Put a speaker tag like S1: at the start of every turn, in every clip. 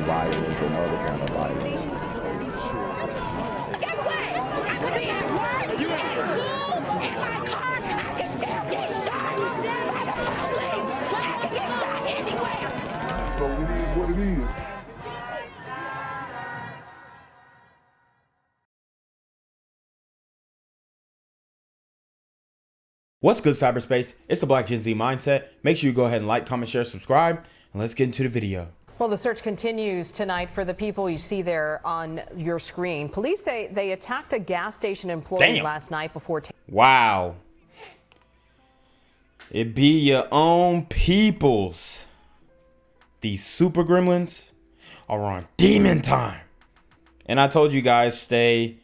S1: violence and other kind of violence.
S2: Get away! I could be at work, at school, in my car, and I can still get shot by the police. But I can get shot anywhere.
S1: So it is what it is.
S3: What's good, cyberspace? It's the Black Gen Z Mindset. Make sure you go ahead and like, comment, share, subscribe, and let's get into the video.
S4: Well, the search continues tonight for the people you see there on your screen. Police say they attacked a gas station employee last night before.
S3: Wow. It be your own peoples. These super gremlins are on demon time. And I told you guys, stay,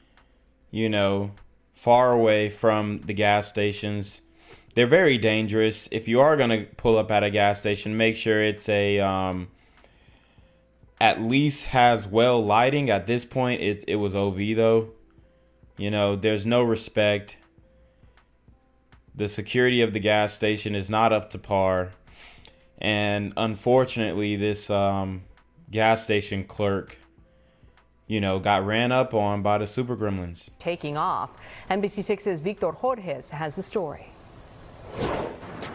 S3: far away from the gas stations. They're very dangerous. If you are going to pull up at a gas station, make sure it's at least has well lighting. At this point, it was OV though. There's no respect. The security of the gas station is not up to par. And unfortunately, this gas station clerk, got ran up on by the super gremlins.
S4: Taking off. NBC6's Victor Jorges has the story.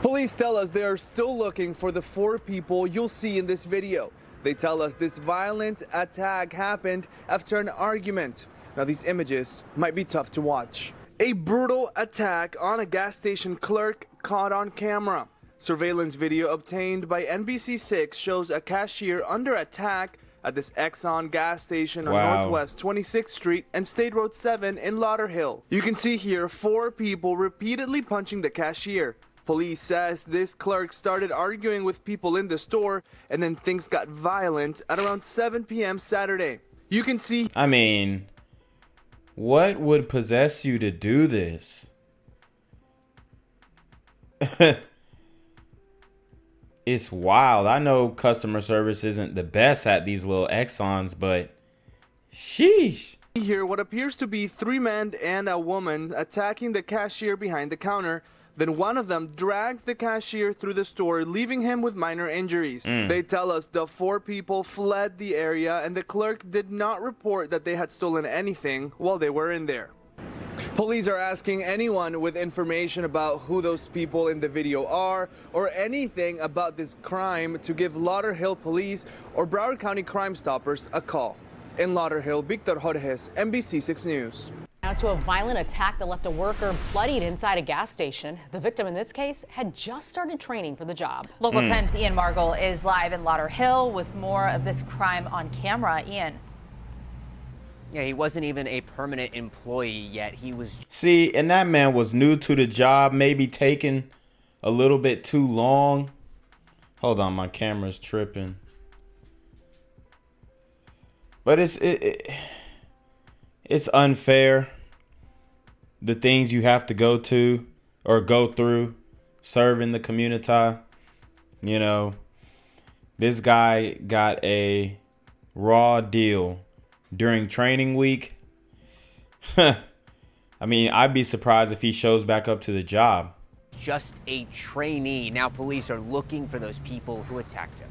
S5: Police tell us they are still looking for the 4 people you'll see in this video. They tell us this violent attack happened after an argument. Now these images might be tough to watch. A brutal attack on a gas station clerk caught on camera. Surveillance video obtained by NBC6 shows a cashier under attack at this Exxon gas station on Northwest 26th Street and State Road 7 in Lauderhill. You can see here 4 people repeatedly punching the cashier. Police says this clerk started arguing with people in the store and then things got violent at around 7 p.m. Saturday. You can see...
S3: I mean, what would possess you to do this? It's wild. I know customer service isn't the best at these little Exxons, but sheesh.
S5: Here, what appears to be 3 men and a woman attacking the cashier behind the counter. Then one of them dragged the cashier through the store, leaving him with minor injuries. They tell us the 4 people fled the area and the clerk did not report that they had stolen anything while they were in there. Police are asking anyone with information about who those people in the video are or anything about this crime to give Lauderhill Police or Broward County Crime Stoppers a call. In Lauderhill, Victor Jorges, NBC6 News.
S6: Now to a violent attack that left a worker bloodied inside a gas station. The victim in this case had just started training for the job.
S7: Local 10's Ian Margol is live in Lauderhill with more of this crime on camera. Ian.
S8: Yeah, he wasn't even a permanent employee yet. He was...
S3: See, and that man was new to the job, maybe taking a little bit too long. Hold on, my camera's tripping. But it's unfair, the things you have to go to or go through serving the community. This guy got a raw deal during training week. I mean, I'd be surprised if he shows back up to the job.
S8: Just a trainee. Now police are looking for those people who attacked him.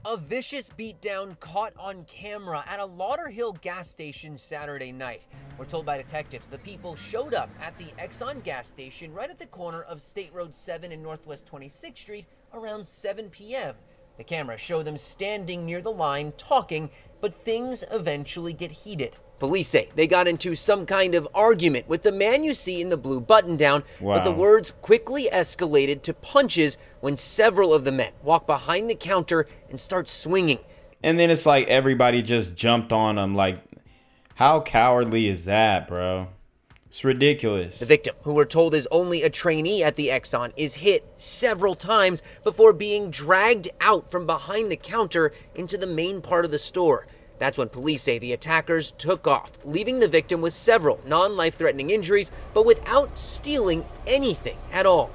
S8: A vicious beatdown caught on camera at a Lauderhill gas station Saturday night. We're told by detectives the people showed up at the Exxon gas station right at the corner of State Road 7 and Northwest 26th Street around 7 p.m. The cameras show them standing near the line talking, but things eventually get heated. Police say they got into some kind of argument with the man you see in the blue button-down, but the words quickly escalated to punches when several of the men walk behind the counter and start swinging.
S3: And then it's like everybody just jumped on him. Like, how cowardly is that, bro? It's ridiculous.
S8: The victim, who we're told is only a trainee at the Exxon, is hit several times before being dragged out from behind the counter into the main part of the store. That's when police say the attackers took off, leaving the victim with several non-life-threatening injuries, but without stealing anything at all.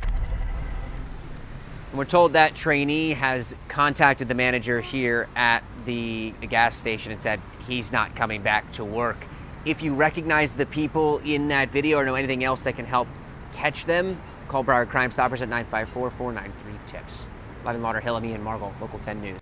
S8: And we're told that trainee has contacted the manager here at the gas station and said he's not coming back to work. If you recognize the people in that video or know anything else that can help catch them, call Broward Crime Stoppers at 954-493-TIPS. Live in Lauderhill, I'm Ian Margol, Local 10 News.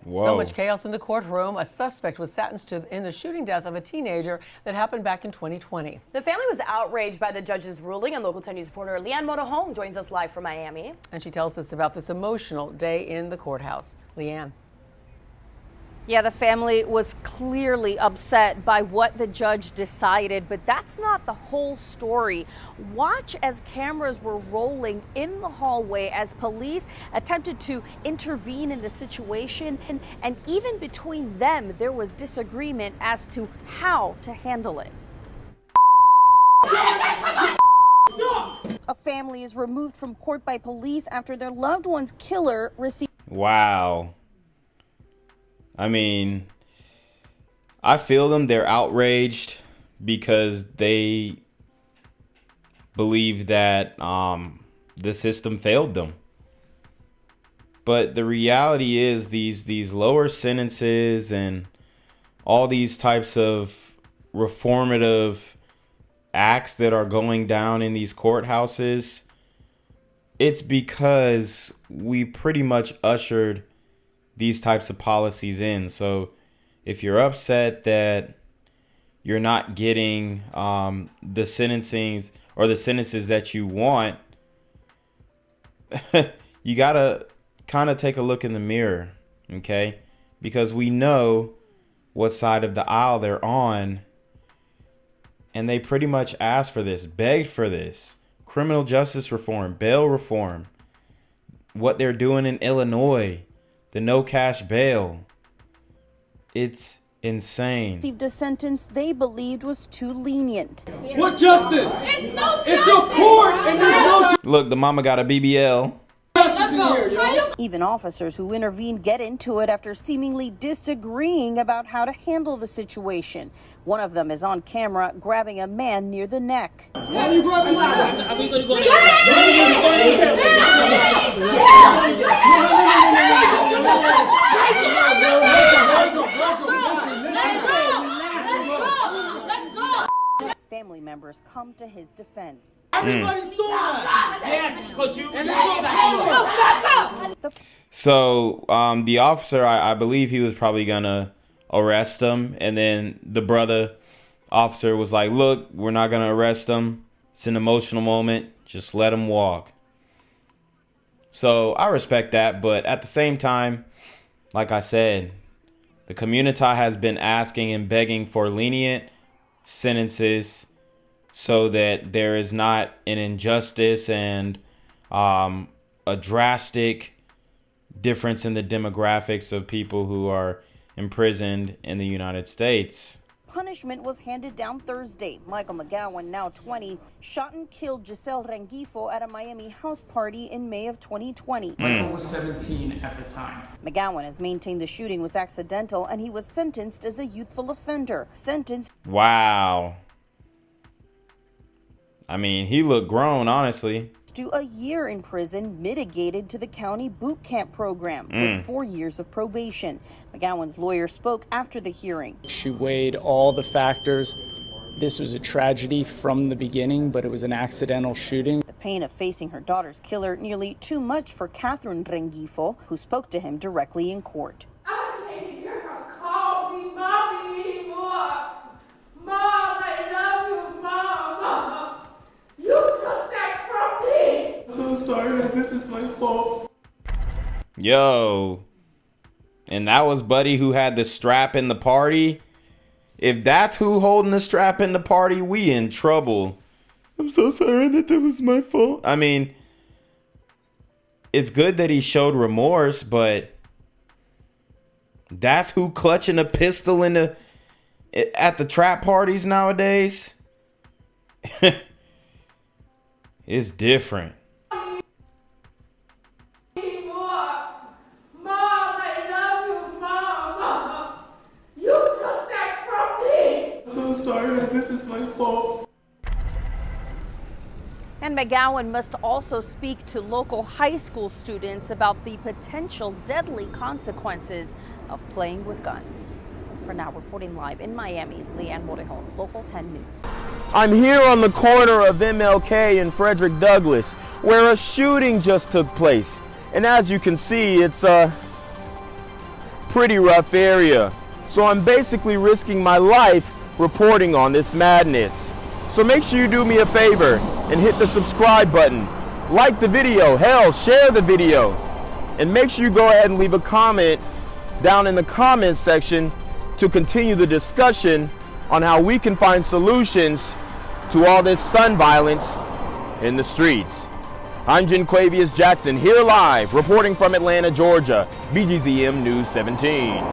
S3: Whoa.
S9: So much chaos in the courtroom. A suspect was sentenced in the shooting death of a teenager that happened back in 2020.
S10: The family was outraged by the judge's ruling, and Local 10 News reporter Leanne Motorhome joins us live from Miami.
S9: And she tells us about this emotional day in the courthouse. Leanne.
S11: Yeah, the family was clearly upset by what the judge decided, but that's not the whole story. Watch as cameras were rolling in the hallway as police attempted to intervene in the situation. And even between them, there was disagreement as to how to handle it. A family is removed from court by police after their loved one's killer received.
S3: Wow. I mean, I feel them. They're outraged because they believe that the system failed them. But the reality is these lower sentences and all these types of reformative acts that are going down in these courthouses, it's because we pretty much ushered these types of policies in. So if you're upset that you're not getting the sentencings or the sentences that you want, you gotta kind of take a look in the mirror, okay? Because we know what side of the aisle they're on, and they pretty much asked for this, begged for this. Criminal justice reform, bail reform, what they're doing in Illinois, the no cash bail. It's insane.
S11: Received a sentence they believed was too lenient.
S12: What justice? It's no justice. It's a court and there's no
S3: Look, the mama got a BBL.
S12: justice in here, yo.
S11: Even officers who intervened get into it after seemingly disagreeing about how to handle the situation. One of them is on camera grabbing a man near the neck.
S12: Why are you grabbing my
S2: Are we going to
S11: Family members come to his defense.
S12: Everybody saw that. Yes, because you.
S3: So the officer, I believe he was probably gonna arrest him, and then the brother officer was like, look, we're not gonna arrest him. It's an emotional moment. Just let him walk. So I respect that, but at the same time, like I said, the community has been asking and begging for lenient sentences so that there is not an injustice and a drastic difference in the demographics of people who are imprisoned in the United States.
S11: Punishment was handed down Thursday. Michael McGowan, now 20, shot and killed Gisselle Rengifo at a Miami house party in May of 2020.
S13: Michael was 17 at the time.
S11: McGowan has maintained the shooting was accidental and he was sentenced as a youthful offender. Sentenced.
S3: Wow. I mean, he looked grown, honestly.
S11: To a year in prison, mitigated to the county boot camp program with 4 years of probation. McGowan's lawyer spoke after the hearing.
S13: She weighed all the factors. This was a tragedy from the beginning, but it was an accidental shooting.
S11: The pain of facing her daughter's killer nearly too much for Catherine Rengifo, who spoke to him directly in court.
S2: I can't hear her call me mommy anymore. Mom, I love you, Mom. You took that from me.
S12: I'm so sorry, this is my fault.
S3: Yo. And that was Buddy who had the strap in the party. If that's who holding the strap in the party, we in trouble. I'm so sorry that was my fault. I mean, it's good that he showed remorse, but that's who clutching a pistol at the trap parties nowadays. It's different.
S11: And McGowan must also speak to local high school students about the potential deadly consequences of playing with guns. For now, reporting live in Miami, Leanne Morejon, Local 10 News.
S14: I'm here on the corner of MLK and Frederick Douglass, where a shooting just took place. And as you can see, it's a pretty rough area. So I'm basically risking my life reporting on this madness. So make sure you do me a favor and hit the subscribe button. Like the video, hell, share the video. And make sure you go ahead and leave a comment down in the comments section to continue the discussion on how we can find solutions to all this son violence in the streets. I'm Janquavius Jackson, here live, reporting from Atlanta, Georgia, BGZM News 17.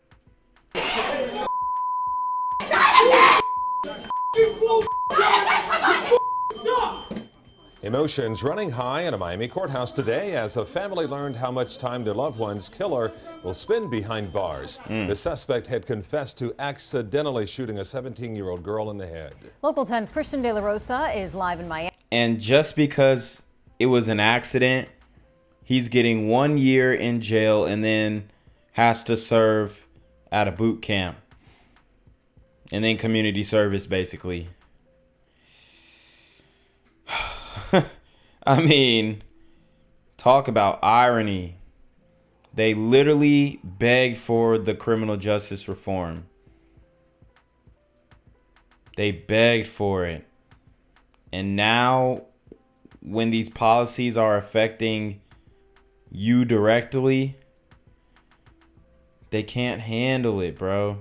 S15: Emotions running high in a Miami courthouse today as a family learned how much time their loved one's killer will spend behind bars. The suspect had confessed to accidentally shooting a 17-year-old girl in the head.
S6: Local 10's Christian De La Rosa is live in Miami.
S3: And just because it was an accident, he's getting 1 year in jail and then has to serve at a boot camp. And then community service, basically. I mean, talk about irony. They literally begged for the criminal justice reform. They begged for it. And now, when these policies are affecting you directly, they can't handle it, bro.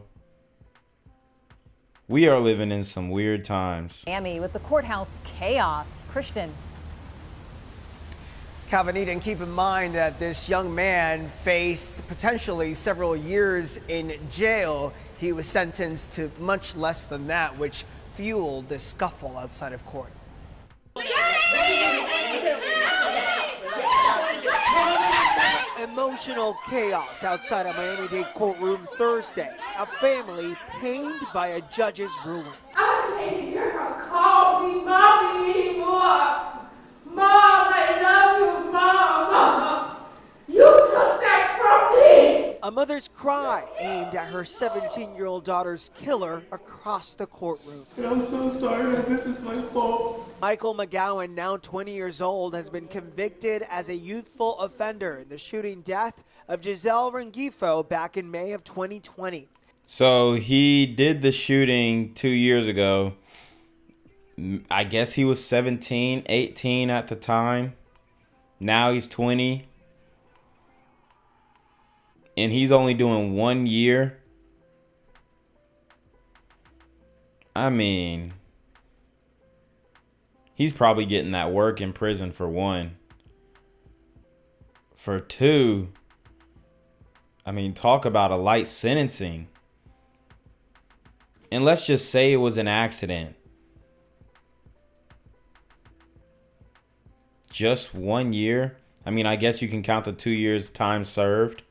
S3: We are living in some weird times.
S6: Miami with the courthouse chaos. Christian.
S16: Calvinita, and keep in mind that this young man faced potentially several years in jail. He was sentenced to much less than that, which fueled the scuffle outside of court. Emotional chaos outside a Miami-Dade courtroom Thursday. A family pained by a judge's ruling.
S2: I can't hear her call me mommy anymore. Mom, I love you, Mom. You took that from me.
S16: A mother's cry aimed at her 17-year-old daughter's killer across the courtroom.
S12: I'm so sorry, this is my fault.
S16: Michael McGowan, now 20 years old, has been convicted as a youthful offender in the shooting death of Gisselle Rengifo back in May of 2020.
S3: So he did the shooting 2 years ago. I guess he was 17, 18 at the time. Now he's 20. And he's only doing 1 year. I mean, he's probably getting that work in prison for one. For two, I mean, talk about a light sentencing. And let's just say it was an accident. Just 1 year. I mean, I guess you can count the 2 years time served.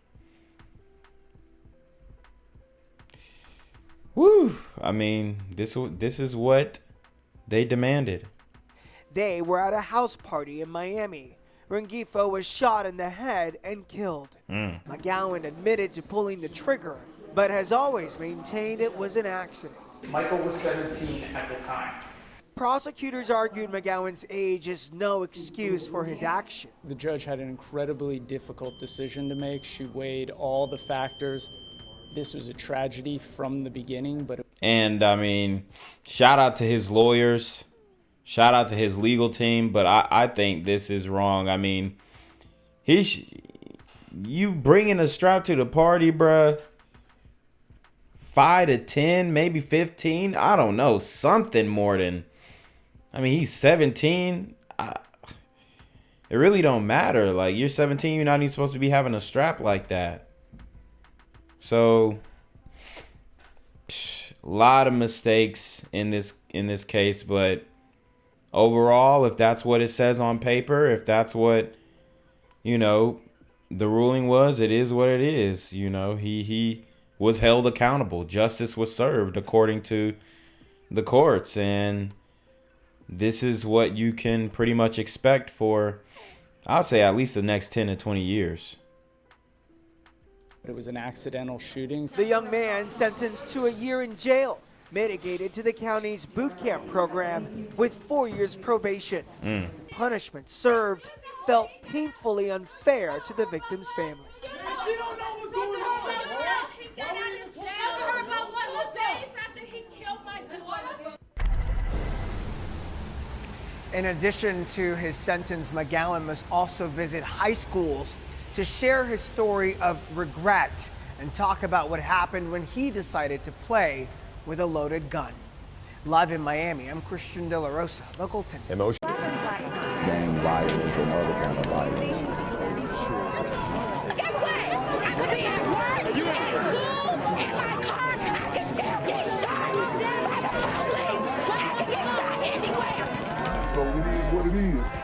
S3: Woo! I mean, this is what they demanded.
S16: They were at a house party in Miami. Rengifo was shot in the head and killed. McGowan admitted to pulling the trigger, but has always maintained it was an accident.
S13: Michael was 17 at the time.
S16: Prosecutors argued McGowan's age is no excuse for his action.
S13: The judge had an incredibly difficult decision to make. She weighed all the factors. This was a tragedy from the beginning, but...
S3: And, I mean, shout out to his lawyers. Shout out to his legal team. But I think this is wrong. I mean, you bringing a strap to the party, bruh. 5 to 10, maybe 15. I don't know. Something more than... I mean, he's 17. It really don't matter. Like, you're 17, you're not even supposed to be having a strap like that. So, a lot of mistakes in this case, but overall, if that's what it says on paper, if that's what, you know, the ruling was, it is what it is. You know, he was held accountable. Justice was served according to the courts, and this is what you can pretty much expect for, I'll say, at least the next 10 to 20 years.
S13: It was an accidental shooting.
S16: The young man sentenced to a year in jail, mitigated to the county's boot camp program with 4 years probation. Punishment served felt painfully unfair to the victim's family.
S2: She don't know what's going on. He got out of jail. Tell her about what days after he killed my daughter.
S16: In addition to his sentence, McGowan must also visit high schools to share his story of regret and talk about what happened when he decided to play with a loaded gun. Live in Miami, I'm Christian De La Rosa, Local 10.
S15: Emotion.
S1: Gang violence and other kind of violence. So it is what it is.